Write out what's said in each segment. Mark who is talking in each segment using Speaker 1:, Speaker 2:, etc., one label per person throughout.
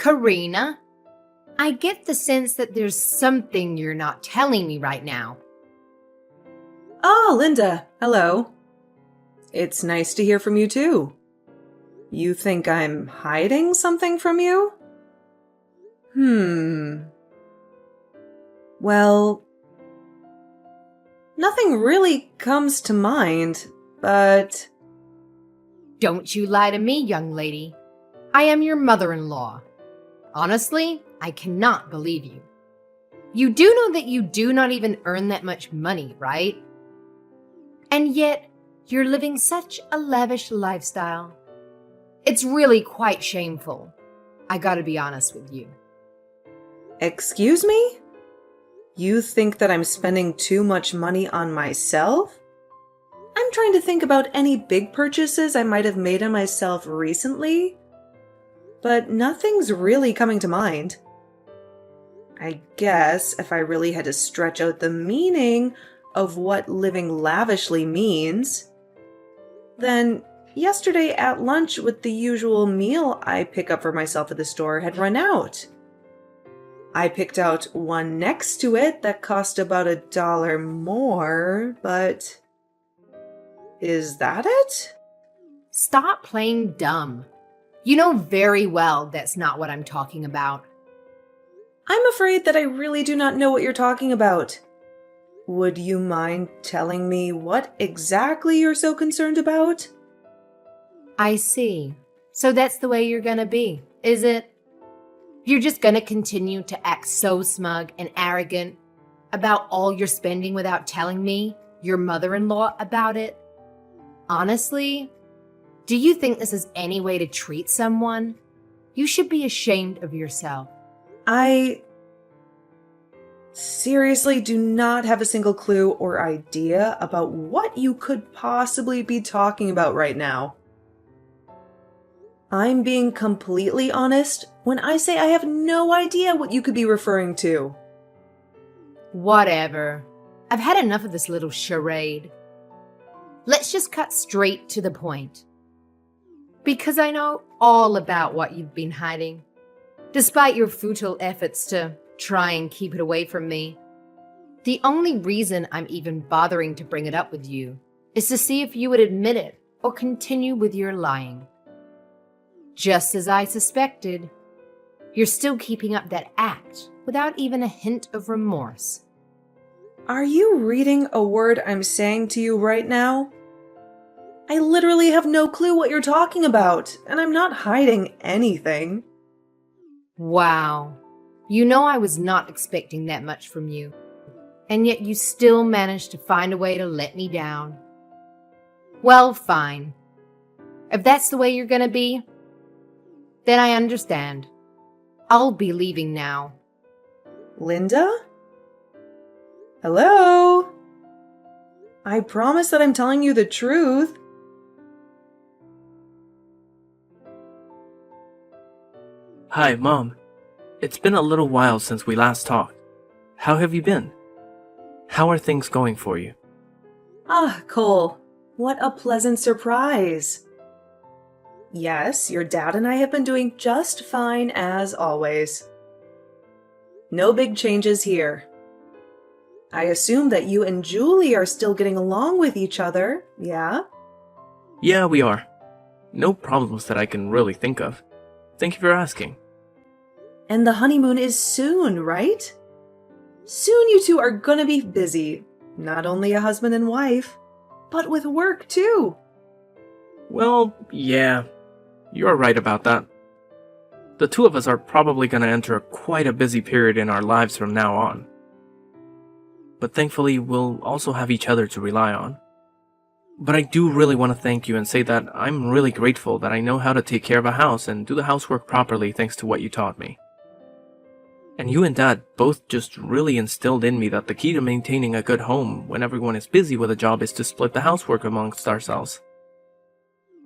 Speaker 1: Karina, I get the sense that there's something you're not telling me right now.
Speaker 2: Oh, Linda, hello. It's nice to hear from you too. You think I'm hiding something from you? Well, nothing really comes to mind, but...
Speaker 1: Don't you lie to me, young lady. I am your mother-in-law. Honestly, I cannot believe you. You do know that you do not even earn that much money, right? And yet, you're living such a lavish lifestyle. It's really quite shameful. I gotta be honest with you.
Speaker 2: Excuse me? You think that I'm spending too much money on myself? I'm trying to think about any big purchases I might have made on myself recently, but nothing's really coming to mind. I guess if I really had to stretch out the meaning of what living lavishly means, then yesterday at lunch with the usual meal I pick up for myself at the store had run out. I picked out one next to it that cost about $1 more, but... Is that it?
Speaker 1: Stop playing dumb. You know very well that's not what I'm talking about.
Speaker 2: I'm afraid that I really do not know what you're talking about. Would you mind telling me what exactly you're so concerned about?
Speaker 1: I see. So that's the way you're gonna be, is it? You're just gonna continue to act so smug and arrogant about all your spending without telling me, your mother-in-law, about it? Honestly, do you think this is any way to treat someone? You should be ashamed of yourself.
Speaker 2: I seriously do not have a single clue or idea about what you could possibly be talking about right now. I'm being completely honest when I say I have no idea what you could be referring to.
Speaker 1: Whatever. I've had enough of this little charade. Let's just cut straight to the point. Because I know all about what you've been hiding, despite your futile efforts to try and keep it away from me. The only reason I'm even bothering to bring it up with you is to see if you would admit it or continue with your lying. Just as I suspected, you're still keeping up that act without even a hint of remorse.
Speaker 2: Are you reading a word I'm saying to you right now? I literally have no clue what you're talking about, and I'm not hiding anything.
Speaker 1: Wow. You know I was not expecting that much from you, and yet you still managed to find a way to let me down. Well, fine. If that's the way you're gonna be, then I understand. I'll be leaving now.
Speaker 2: Linda? Hello? I promise that I'm telling you the truth.
Speaker 3: Hi, Mom. It's been a little while since we last talked. How have you been? How are things going for you?
Speaker 2: Ah, Cole, what a pleasant surprise. Yes, your dad and I have been doing just fine as always. No big changes here. I assume that you and Julie are still getting along with each other, yeah?
Speaker 3: Yeah, we are. No problems that I can really think of. Thank you for asking.
Speaker 2: And the honeymoon is soon, right? Soon you two are gonna be busy. Not only a husband and wife, but with work too.
Speaker 3: Well, yeah. You're right about that. The two of us are probably going to enter quite a busy period in our lives from now on. But thankfully, we'll also have each other to rely on. But I do really want to thank you and say that I'm really grateful that I know how to take care of a house and do the housework properly thanks to what you taught me. And you and Dad both just really instilled in me that the key to maintaining a good home when everyone is busy with a job is to split the housework amongst ourselves.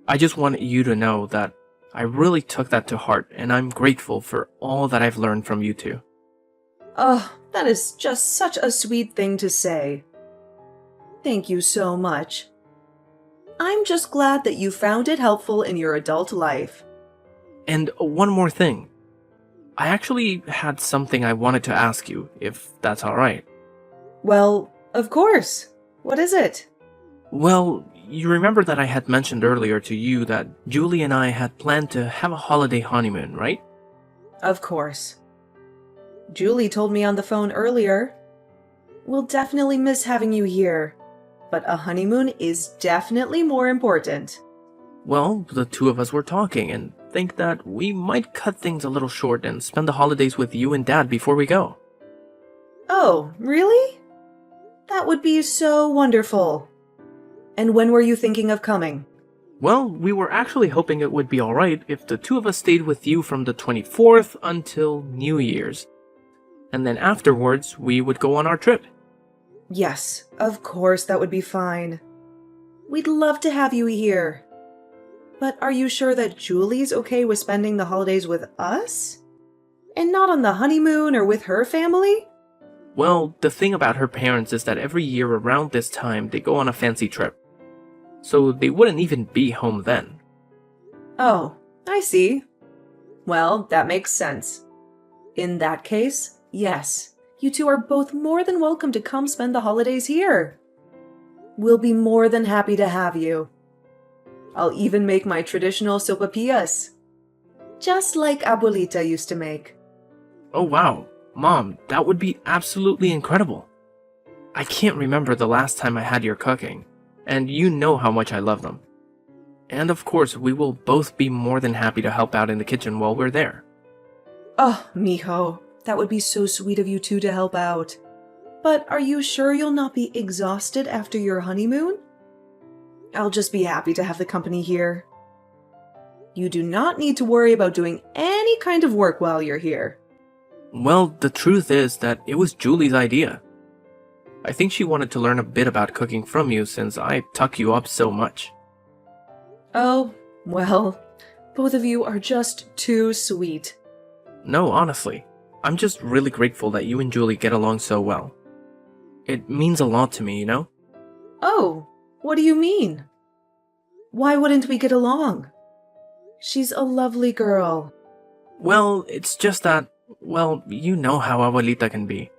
Speaker 3: I just want you to know that I really took that to heart, and I'm grateful for all that I've learned from you two.
Speaker 2: Oh, that is just such a sweet thing to say. Thank you so much. I'm just glad that you found it helpful in your adult life.
Speaker 3: And one more thing. I actually had something I wanted to ask you, if that's alright.
Speaker 2: Well, of course. What is it?
Speaker 3: Well, you remember that I had mentioned earlier to you that Julie and I had planned to have a holiday honeymoon, right?
Speaker 2: Of course. Julie told me on the phone earlier. We'll definitely miss having you here, but a honeymoon is definitely more important.
Speaker 3: Well, the two of us were talking and think that we might cut things a little short and spend the holidays with you and Dad before we go.
Speaker 2: Oh, really? That would be so wonderful. And when were you thinking of coming?
Speaker 3: Well, we were actually hoping it would be alright if the two of us stayed with you from the 24th until New Year's. And then afterwards, we would go on our trip.
Speaker 2: Yes, of course that would be fine. We'd love to have you here. But are you sure that Julie's okay with spending the holidays with us? And not on the honeymoon or with her family?
Speaker 3: Well, the thing about her parents is that every year around this time, they go on a fancy trip. So they wouldn't even be home then.
Speaker 2: Oh, I see. Well, that makes sense. In that case, yes, you two are both more than welcome to come spend the holidays here. We'll be more than happy to have you. I'll even make my traditional sopapillas, just like Abuelita used to make.
Speaker 3: Oh wow, Mom, that would be absolutely incredible. I can't remember the last time I had your cooking, and you know how much I love them. And of course, we will both be more than happy to help out in the kitchen while we're there.
Speaker 2: Oh, mijo, that would be so sweet of you two to help out. But are you sure you'll not be exhausted after your honeymoon? I'll just be happy to have the company here. You do not need to worry about doing any kind of work while you're here.
Speaker 3: Well, the truth is that it was Julie's idea. I think she wanted to learn a bit about cooking from you since I tuck you up so much.
Speaker 2: Oh, well, both of you are just too sweet.
Speaker 3: No, honestly, I'm just really grateful that you and Julie get along so well. It means a lot to me, you know?
Speaker 2: Oh, what do you mean? Why wouldn't we get along? She's a lovely girl.
Speaker 3: Well, it's just that, well, you know how Abuelita can be.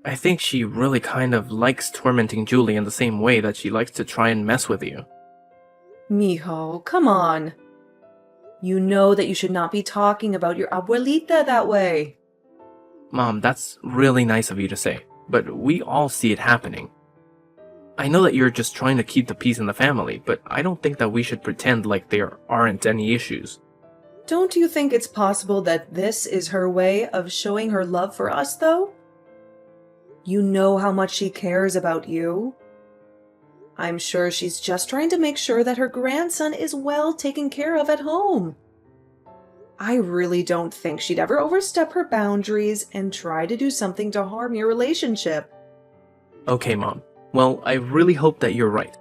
Speaker 3: I think she really kind of likes tormenting Julie in the same way that she likes to try and mess with you.
Speaker 2: Mijo, come on. You know that you should not be talking about your abuelita that way.
Speaker 3: Mom, that's really nice of you to say, but we all see it happening. I know that you're just trying to keep the peace in the family, but I don't think that we should pretend like there aren't any issues.
Speaker 2: Don't you think it's possible that this is her way of showing her love for us, though? You know how much she cares about you. I'm sure she's just trying to make sure that her grandson is well taken care of at home. I really don't think she'd ever overstep her boundaries and try to do something to harm your relationship.
Speaker 3: Okay, Mom. Well, I really hope that you're right.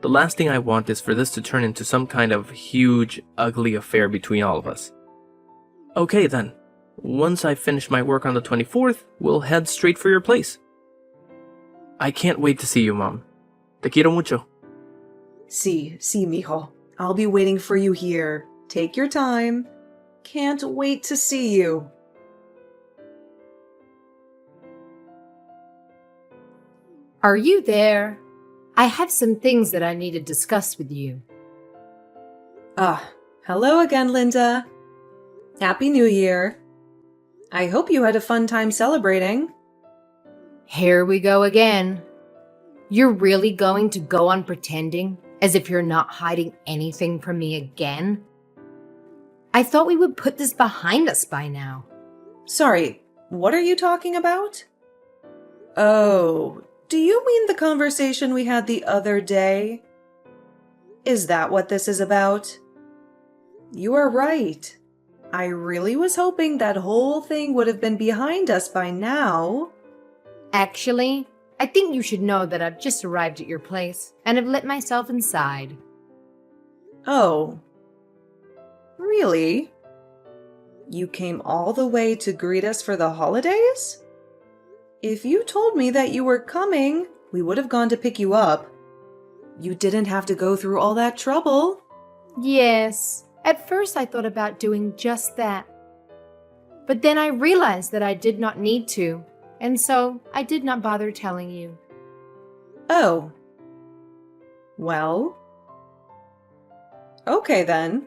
Speaker 3: The last thing I want is for this to turn into some kind of huge, ugly affair between all of us. Okay then. Once I finish my work on the 24th, we'll head straight for your place. I can't wait to see you, Mom. Te quiero mucho.
Speaker 2: Sí, mijo. I'll be waiting for you here. Take your time. Can't wait to see you.
Speaker 1: Are you there? I have some things that I need to discuss with you.
Speaker 2: Hello again, Linda. Happy New Year. I hope you had a fun time celebrating.
Speaker 1: Here we go again. You're really going to go on pretending as if you're not hiding anything from me again? I thought we would put this behind us by now.
Speaker 2: Sorry, what are you talking about? Oh, do you mean the conversation we had the other day? Is that what this is about? You are right. I really was hoping that whole thing would have been behind us by now.
Speaker 1: Actually, I think you should know that I've just arrived at your place and have let myself inside.
Speaker 2: Oh. Really? You came all the way to greet us for the holidays? If you told me that you were coming, we would have gone to pick you up. You didn't have to go through all that trouble.
Speaker 1: Yes, at first I thought about doing just that. But then I realized that I did not need to, and so I did not bother telling you.
Speaker 2: Oh. Well. Okay then.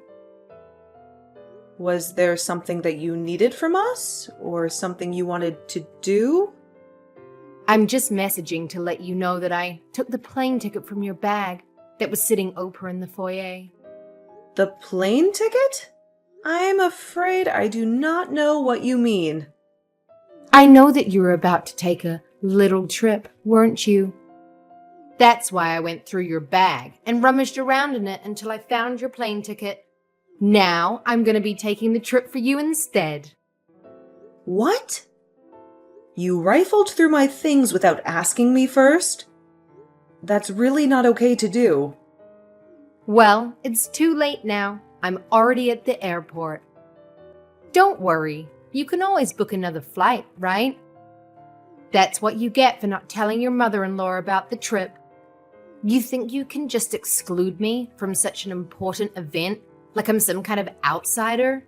Speaker 2: Was there something that you needed from us? Or something you wanted to do?
Speaker 1: I'm just messaging to let you know that I took the plane ticket from your bag that was sitting open in the foyer.
Speaker 2: The plane ticket? I'm afraid I do not know what you mean.
Speaker 1: I know that you were about to take a little trip, weren't you? That's why I went through your bag and rummaged around in it until I found your plane ticket. Now I'm going to be taking the trip for you instead.
Speaker 2: What? You rifled through my things without asking me first? That's really not okay to do.
Speaker 1: Well, it's too late now. I'm already at the airport. Don't worry. You can always book another flight, right? That's what you get for not telling your mother-in-law about the trip. You think you can just exclude me from such an important event, like I'm some kind of outsider?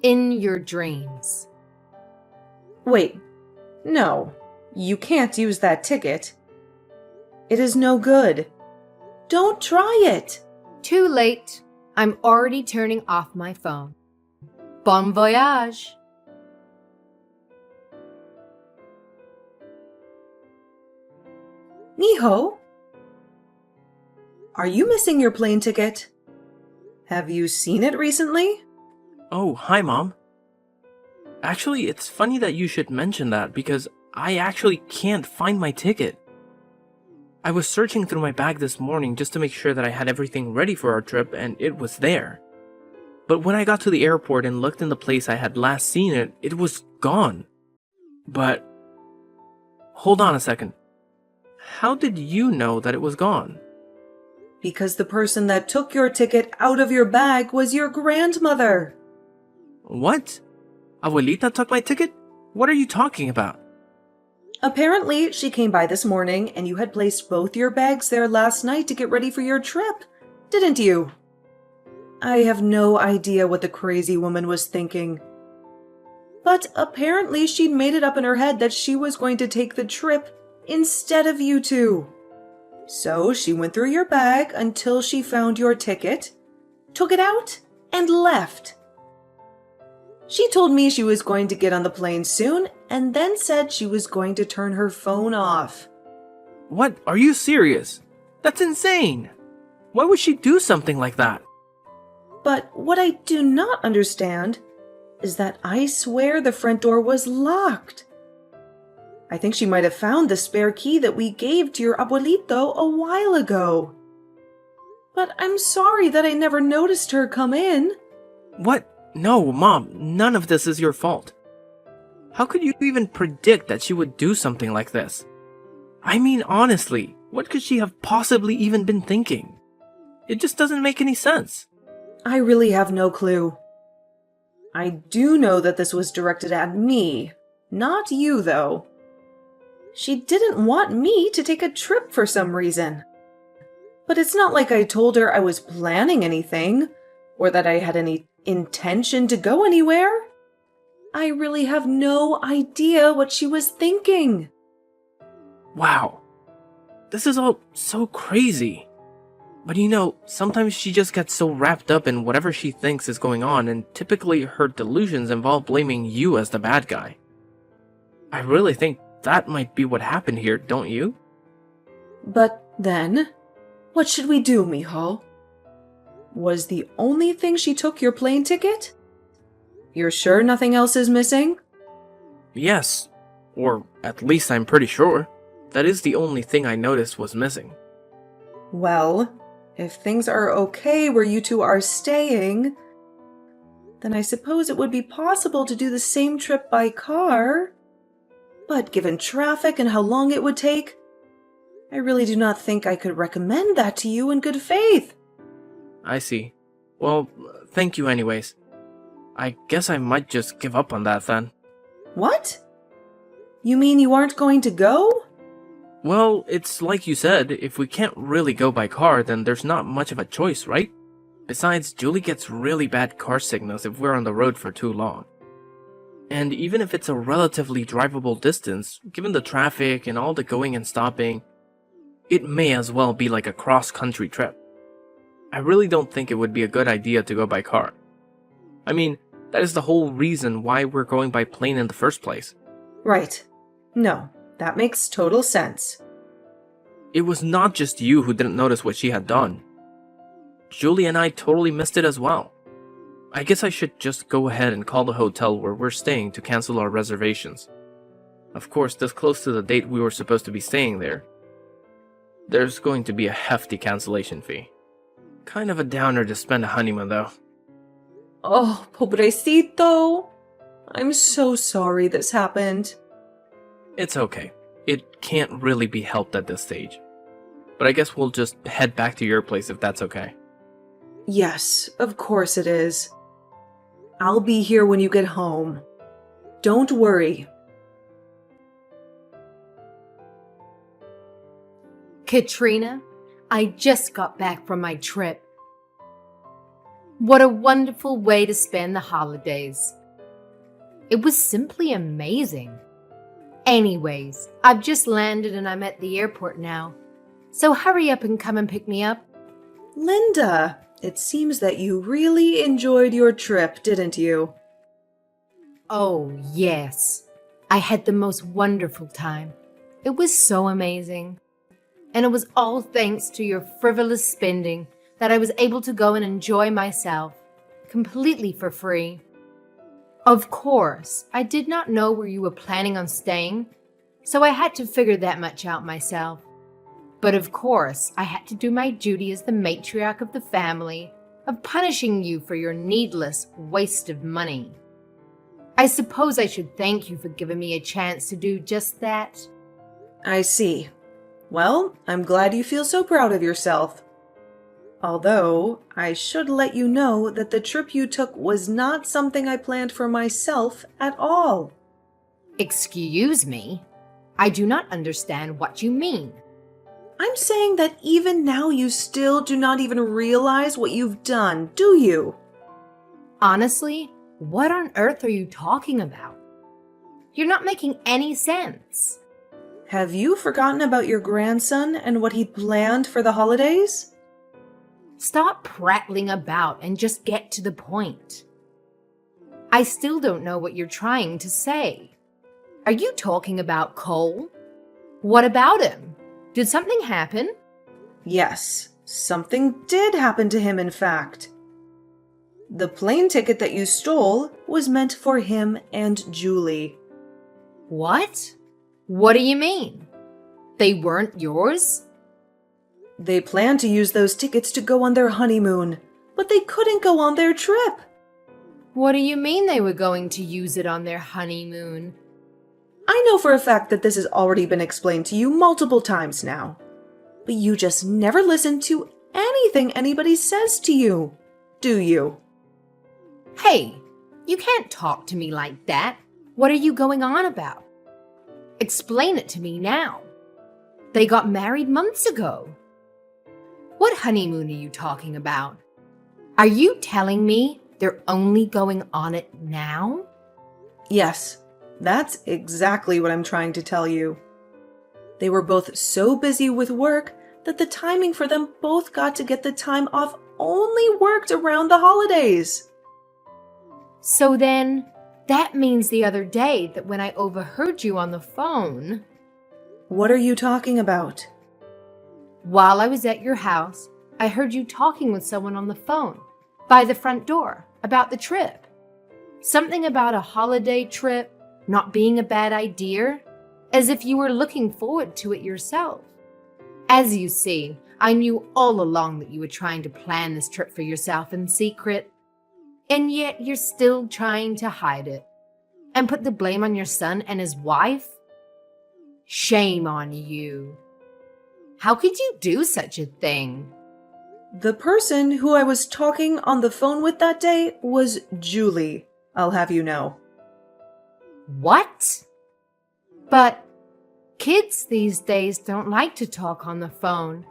Speaker 1: In your dreams.
Speaker 2: Wait. No. You can't use that ticket. It is no good. Don't try it.
Speaker 1: Too late. I'm already turning off my phone. Bon voyage.
Speaker 2: Miho? Are you missing your plane ticket? Have you seen it recently?
Speaker 3: Oh, hi, Mom. Actually, it's funny that you should mention that because I actually can't find my ticket. I was searching through my bag this morning just to make sure that I had everything ready for our trip and it was there. But when I got to the airport and looked in the place I had last seen it, it was gone. But hold on a second. How did you know that it was gone?
Speaker 2: Because the person that took your ticket out of your bag was your grandmother.
Speaker 3: What? Abuelita took my ticket? What are you talking about?
Speaker 2: Apparently, she came by this morning and you had placed both your bags there last night to get ready for your trip, didn't you? I have no idea what the crazy woman was thinking. But apparently she'd made it up in her head that she was going to take the trip instead of you two. So she went through your bag until she found your ticket, took it out, and left. She told me she was going to get on the plane soon, and then said she was going to turn her phone off.
Speaker 3: What? Are you serious? That's insane! Why would she do something like that?
Speaker 2: But what I do not understand is that I swear the front door was locked. I think she might have found the spare key that we gave to your abuelito a while ago. But I'm sorry that I never noticed her come in.
Speaker 3: What? No, Mom, none of this is your fault. How could you even predict that she would do something like this? I mean, honestly, what could she have possibly even been thinking? It just doesn't make any sense.
Speaker 2: I really have no clue. I do know that this was directed at me, not you, though. She didn't want me to take a trip for some reason. But it's not like I told her I was planning anything, or that I had any intention to go anywhere. I really have no idea what she was thinking.
Speaker 3: Wow. This is all so crazy. But you know, sometimes she just gets so wrapped up in whatever she thinks is going on, and typically her delusions involve blaming you as the bad guy. I really think that might be what happened here, don't you?
Speaker 2: But then, what should we do, Miho? Was the only thing she took your plane ticket? You're sure nothing else is missing?
Speaker 3: Yes. Or at least I'm pretty sure. That is the only thing I noticed was missing.
Speaker 2: Well, if things are okay where you two are staying, then I suppose it would be possible to do the same trip by car. But given traffic and how long it would take, I really do not think I could recommend that to you in good faith.
Speaker 3: I see. Well, thank you anyways. I guess I might just give up on that then.
Speaker 2: What? You mean you aren't going to go?
Speaker 3: Well, it's like you said, if we can't really go by car, then there's not much of a choice, right? Besides, Julie gets really bad car signals if we're on the road for too long. And even if it's a relatively drivable distance, given the traffic and all the going and stopping, it may as well be like a cross-country trip. I really don't think it would be a good idea to go by car. I mean, that is the whole reason why we're going by plane in the first place.
Speaker 2: Right. No, that makes total sense.
Speaker 3: It was not just you who didn't notice what she had done. Julie and I totally missed it as well. I guess I should just go ahead and call the hotel where we're staying to cancel our reservations. Of course, this close to the date we were supposed to be staying there, there's going to be a hefty cancellation fee. Kind of a downer to spend a honeymoon though.
Speaker 2: Oh, pobrecito. I'm so sorry this happened.
Speaker 3: It's okay. It can't really be helped at this stage. But I guess we'll just head back to your place if that's okay.
Speaker 2: Yes, of course it is. I'll be here when you get home. Don't worry.
Speaker 1: Katrina, I just got back from my trip. What a wonderful way to spend the holidays. It was simply amazing. Anyways, I've just landed and I'm at the airport now. So hurry up and come and pick me up.
Speaker 2: Linda, it seems that you really enjoyed your trip, didn't you?
Speaker 1: Oh, yes. I had the most wonderful time. It was so amazing. And it was all thanks to your frivolous spending that I was able to go and enjoy myself, completely for free. Of course, I did not know where you were planning on staying, so I had to figure that much out myself. But of course, I had to do my duty as the matriarch of the family of punishing you for your needless waste of money. I suppose I should thank you for giving me a chance to do just that.
Speaker 2: I see. Well, I'm glad you feel so proud of yourself. Although, I should let you know that the trip you took was not something I planned for myself at all.
Speaker 1: Excuse me? I do not understand what you mean.
Speaker 2: I'm saying that even now you still do not even realize what you've done, do you?
Speaker 1: Honestly, what on earth are you talking about? You're not making any sense.
Speaker 2: Have you forgotten about your grandson and what he'd planned for the holidays?
Speaker 1: Stop prattling about and just get to the point. I still don't know what you're trying to say. Are you talking about Cole? What about him? Did something happen?
Speaker 2: Yes, something did happen to him, in fact. The plane ticket that you stole was meant for him and Julie.
Speaker 1: What? What do you mean? They weren't yours?
Speaker 2: They planned to use those tickets to go on their honeymoon, but they couldn't go on their trip.
Speaker 1: What do you mean they were going to use it on their honeymoon?
Speaker 2: I know for a fact that this has already been explained to you multiple times now, but you just never listen to anything anybody says to you, do you?
Speaker 1: Hey, you can't talk to me like that. What are you going on about? Explain it to me now. They got married months ago. What honeymoon are you talking about? Are you telling me they're only going on it now?
Speaker 2: Yes, that's exactly what I'm trying to tell you. They were both so busy with work that the timing for them both got to get the time off only worked around the holidays.
Speaker 1: So then, that means the other day that when I overheard you on the phone...
Speaker 2: What are you talking about?
Speaker 1: While I was at your house, I heard you talking with someone on the phone, by the front door, about the trip. Something about a holiday trip not being a bad idea, as if you were looking forward to it yourself. As you see, I knew all along that you were trying to plan this trip for yourself in secret, and yet you're still trying to hide it and put the blame on your son and his wife? Shame on you. How could you do such a thing?
Speaker 2: The person who I was talking on the phone with that day was Julie, I'll have you know.
Speaker 1: What? But kids these days don't like to talk on the phone.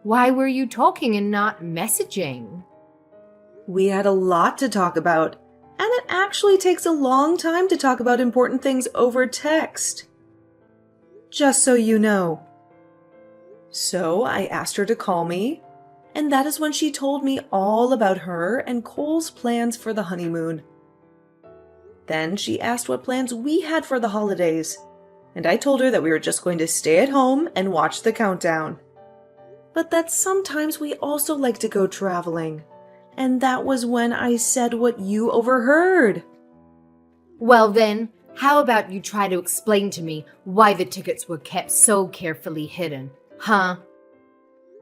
Speaker 1: Why were you talking and not messaging?
Speaker 2: We had a lot to talk about, And it actually takes a long time to talk about important things over text. Just so you know. So I asked her to call me, and that is when she told me all about her and Cole's plans for the honeymoon. Then she asked what plans we had for the holidays, and I told her that we were just going to stay at home and watch the countdown. But that sometimes we also like to go traveling, and that was when I said what you overheard.
Speaker 1: Well then, how about you try to explain to me why the tickets were kept so carefully hidden, huh?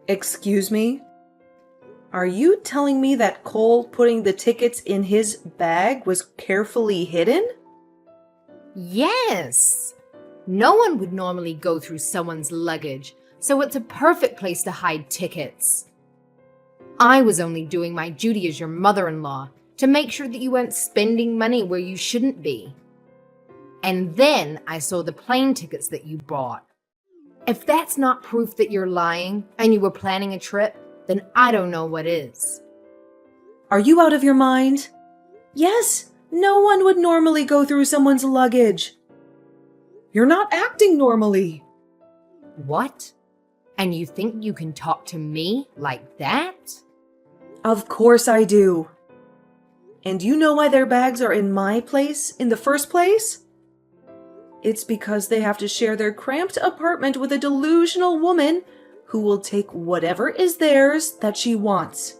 Speaker 2: Excuse me? Are you telling me that Cole putting the tickets in his bag was carefully hidden?
Speaker 1: Yes! No one would normally go through someone's luggage, so it's a perfect place to hide tickets. I was only doing my duty as your mother-in-law to make sure that you weren't spending money where you shouldn't be. And then I saw the plane tickets that you bought. If that's not proof that you're lying and you were planning a trip, then I don't know what is.
Speaker 2: Are you out of your mind? Yes, no one would normally go through someone's luggage. You're not acting normally.
Speaker 1: What? And you think you can talk to me like that?
Speaker 2: Of course I do. And you know why their bags are in my place in the first place? It's because they have to share their cramped apartment with a delusional woman who will take whatever is theirs that she wants.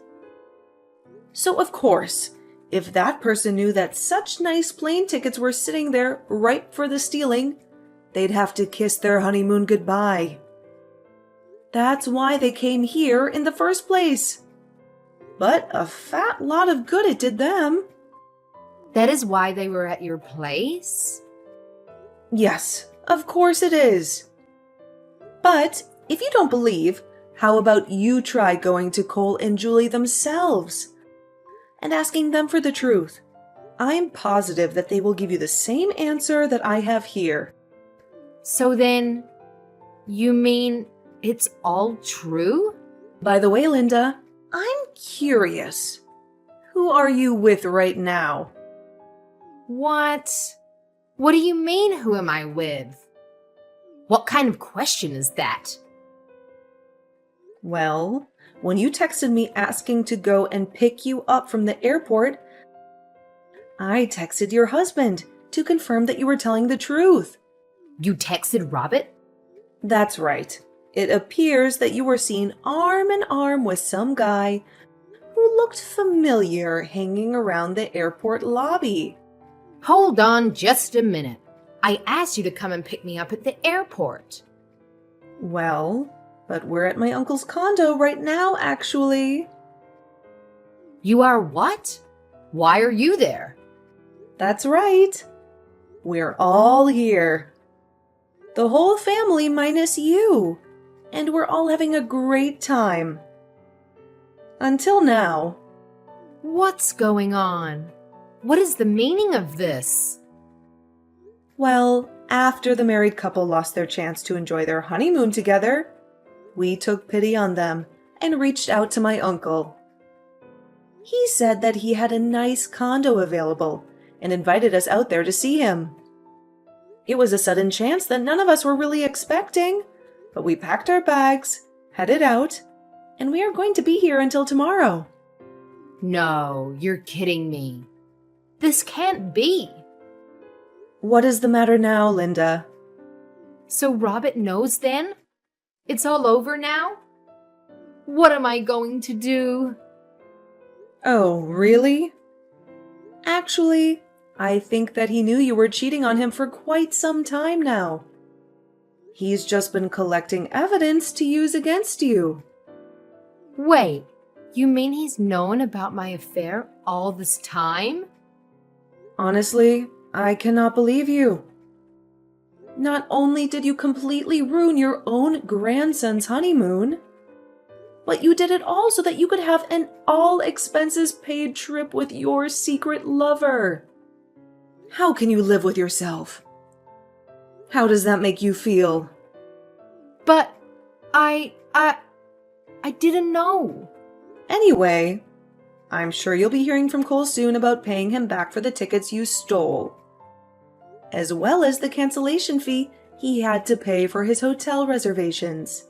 Speaker 2: So of course, if that person knew that such nice plane tickets were sitting there ripe for the stealing, they'd have to kiss their honeymoon goodbye. That's why they came here in the first place. But a fat lot of good it did them.
Speaker 1: That is why they were at your place?
Speaker 2: Yes, of course it is. But if you don't believe, how about you try going to Cole and Julie themselves and asking them for the truth? I'm positive that they will give you the same answer that I have here.
Speaker 1: So then, you mean it's all true?
Speaker 2: By the way, Linda, I'm curious. Who are you with right now?
Speaker 1: What? What do you mean, who am I with? What kind of question is that?
Speaker 2: Well, when you texted me asking to go and pick you up from the airport, I texted your husband to confirm that you were telling the truth.
Speaker 1: You texted Robert?
Speaker 2: That's right. It appears that you were seen arm in arm with some guy who looked familiar hanging around the airport lobby.
Speaker 1: Hold on just a minute. I asked you to come and pick me up at the airport.
Speaker 2: Well, but we're at my uncle's condo right now, actually.
Speaker 1: You are what? Why are you there?
Speaker 2: That's right. We're all here. The whole family minus you. And we're all having a great time. Until now.
Speaker 1: What's going on? What is the meaning of this?
Speaker 2: Well, after the married couple lost their chance to enjoy their honeymoon together, we took pity on them and reached out to my uncle. He said that he had a nice condo available and invited us out there to see him. It was a sudden chance that none of us were really expecting, but we packed our bags, headed out, and we are going to be here until tomorrow.
Speaker 1: No, you're kidding me. This can't be.
Speaker 2: What is the matter now, Linda?
Speaker 1: So Robert knows then? It's all over now? What am I going to do?
Speaker 2: Oh, really? Actually, I think that he knew you were cheating on him for quite some time now. He's just been collecting evidence to use against you.
Speaker 1: Wait, you mean he's known about my affair all this time?
Speaker 2: Honestly, I cannot believe you. Not only did you completely ruin your own grandson's honeymoon, but you did it all so that you could have an all-expenses-paid trip with your secret lover. How can you live with yourself? How does that make you feel?
Speaker 1: But I didn't know.
Speaker 2: Anyway, I'm sure you'll be hearing from Cole soon about paying him back for the tickets you stole, as well as the cancellation fee he had to pay for his hotel reservations.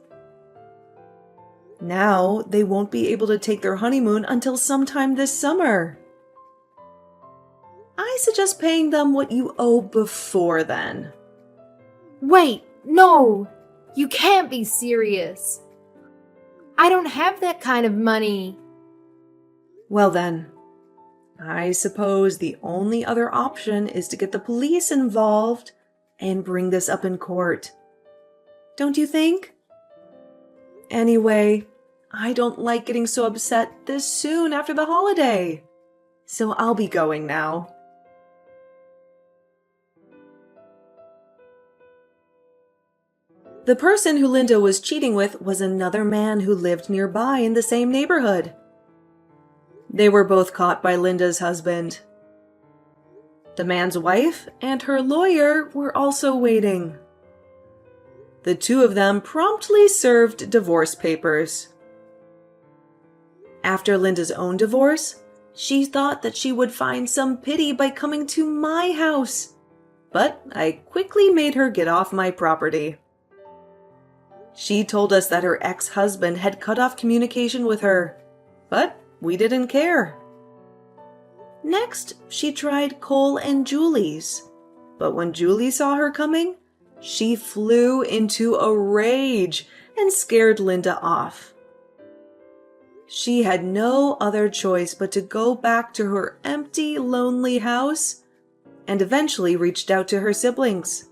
Speaker 2: Now they won't be able to take their honeymoon until sometime this summer. I suggest paying them what you owe before then.
Speaker 1: Wait, no! You can't be serious. I don't have that kind of money.
Speaker 2: Well then, I suppose the only other option is to get the police involved and bring this up in court. Don't you think? Anyway, I don't like getting so upset this soon after the holiday, so I'll be going now. The person who Linda was cheating with was another man who lived nearby in the same neighborhood. They were both caught by Linda's husband. The man's wife and her lawyer were also waiting. The two of them promptly served divorce papers. After Linda's own divorce, she thought that she would find some pity by coming to my house, but I quickly made her get off my property. She told us that her ex-husband had cut off communication with her, but we didn't care. Next, she tried Cole and Julie's, but when Julie saw her coming, she flew into a rage and scared Linda off. She had no other choice but to go back to her empty, lonely house and eventually reached out to her siblings.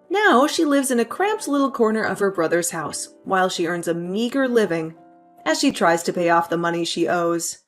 Speaker 2: Now she lives in a cramped little corner of her brother's house while she earns a meager living as she tries to pay off the money she owes.